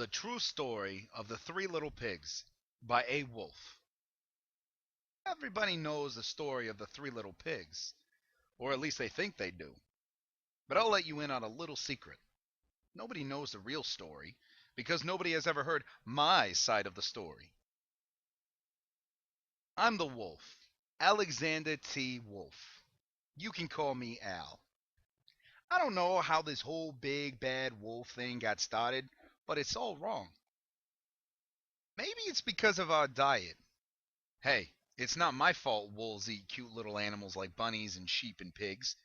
The True Story of the Three Little Pigs by A. Wolf. Everybody knows the story of the Three Little Pigs, or at least they think they do. But I'll let you in on a little secret. Nobody knows the real story because nobody has ever heard my side of the story. I'm the wolf, Alexander T. Wolf. You can call me Al. I don't know how this whole big bad wolf thing got started, but it's all wrong. Maybe it's because of our diet. Hey, it's not my fault wolves eat cute little animals like bunnies and sheep and pigs.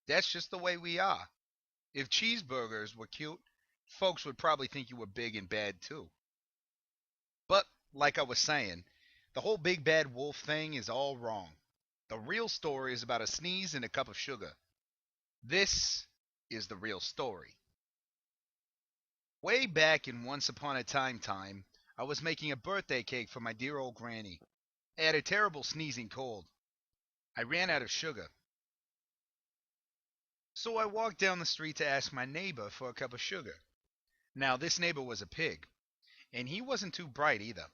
That's just the way we are. If cheeseburgers were cute, folks would probably think you were big and bad too. But, like I was saying, the whole big bad wolf thing is all wrong. The real story is about a sneeze and a cup of sugar. This is the real story. Way back in Once Upon a Time, I was making a birthday cake for my dear old granny. I had a terrible sneezing cold. I ran out of sugar. So I walked down the street to ask my neighbor for a cup of sugar. Now, this neighbor was a pig, and he wasn't too bright either.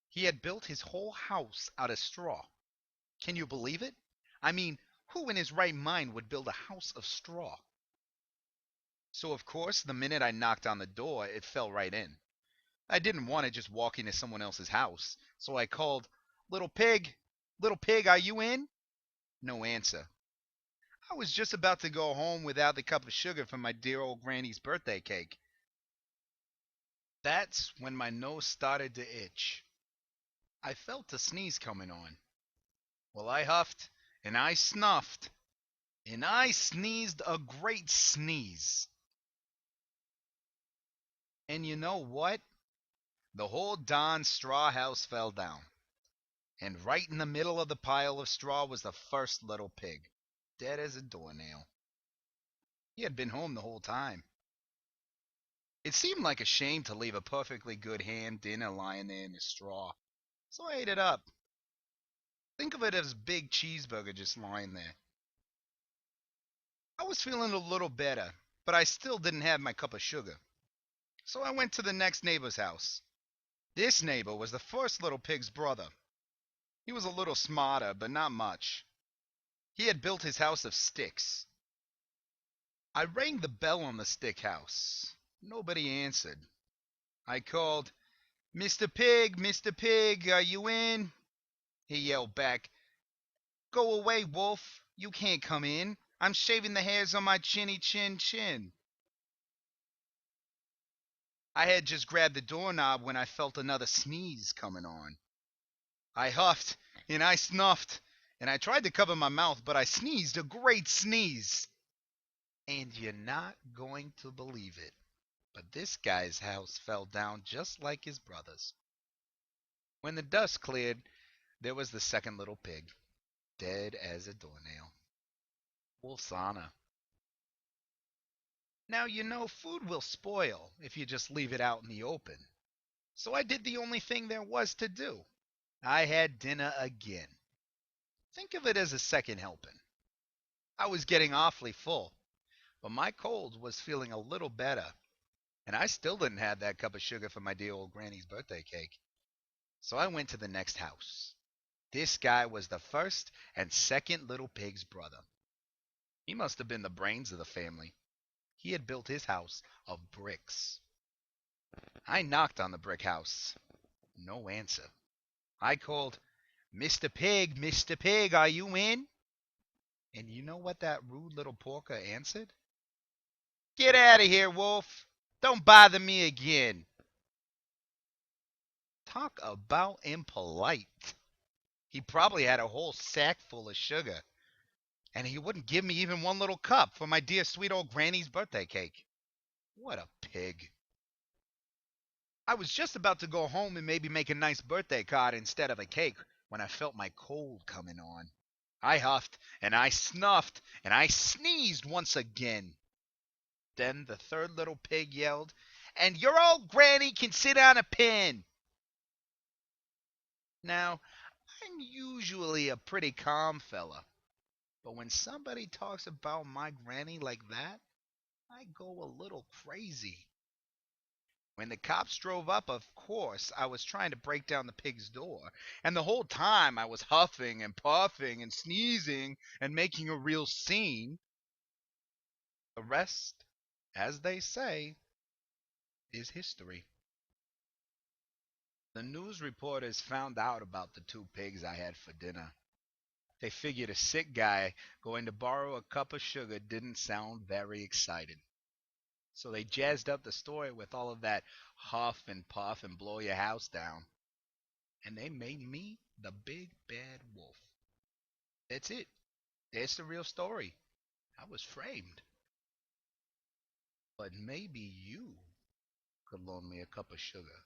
He had built his whole house out of straw. Can you believe it? I mean, who in his right mind would build a house of straw? So, of course, the minute I knocked on the door, it fell right in. I didn't want to just walk into someone else's house, so I called, "Little pig, little pig, are you in?" No answer. I was just about to go home without the cup of sugar for my dear old granny's birthday cake. That's when my nose started to itch. I felt a sneeze coming on. Well, I huffed, and I snuffed, and I sneezed a great sneeze. And you know what? The whole darn straw house fell down. And right in the middle of the pile of straw was the first little pig, dead as a doornail. He had been home the whole time. It seemed like a shame to leave a perfectly good ham dinner lying there in the straw, so I ate it up. Think of it as a big cheeseburger just lying there. I was feeling a little better, but I still didn't have my cup of sugar. So I went to the next neighbor's house. This neighbor was the first little pig's brother. He was a little smarter, but not much. He had built his house of sticks. I rang the bell on the stick house. Nobody answered. I called, Mr. Pig, are you in?" He yelled back, "Go away, wolf. You can't come in. I'm shaving the hairs on my chin. I had just grabbed the doorknob when I felt another sneeze coming on. I huffed, and I snuffed, and I tried to cover my mouth, but I sneezed a great sneeze. And you're not going to believe it, but this guy's house fell down just like his brother's. When the dust cleared, there was the second little pig, dead as a doornail. Wolf's honor. Now, food will spoil if you just leave it out in the open. So I did the only thing there was to do. I had dinner again. Think of it as a second helping. I was getting awfully full, but my cold was feeling a little better, and I still didn't have that cup of sugar for my dear old granny's birthday cake. So I went to the next house. This guy was the first and second little pig's brother. He must have been the brains of the family. He had built his house of bricks. I knocked on the brick house. No answer. I called, Mr. Pig, are you in?" And you know what that rude little porker answered? "Get out of here, wolf. Don't bother me again." Talk about impolite. He probably had a whole sack full of sugar, and he wouldn't give me even one little cup for my dear sweet old granny's birthday cake. What a pig. I was just about to go home and maybe make a nice birthday card instead of a cake when I felt my cold coming on. I huffed, and I snuffed, and I sneezed once again. Then the third little pig yelled, "And your old granny can sit on a pin." Now, I'm usually a pretty calm fella, but when somebody talks about my granny like that, I go a little crazy. When the cops drove up, of course, I was trying to break down the pig's door. And the whole time I was huffing and puffing and sneezing and making a real scene. The rest, as they say, is history. The news reporters found out about the two pigs I had for dinner. They figured a sick guy going to borrow a cup of sugar didn't sound very exciting. So they jazzed up the story with all of that huff and puff and blow your house down. And they made me the big bad wolf. That's it. That's the real story. I was framed. But maybe you could loan me a cup of sugar.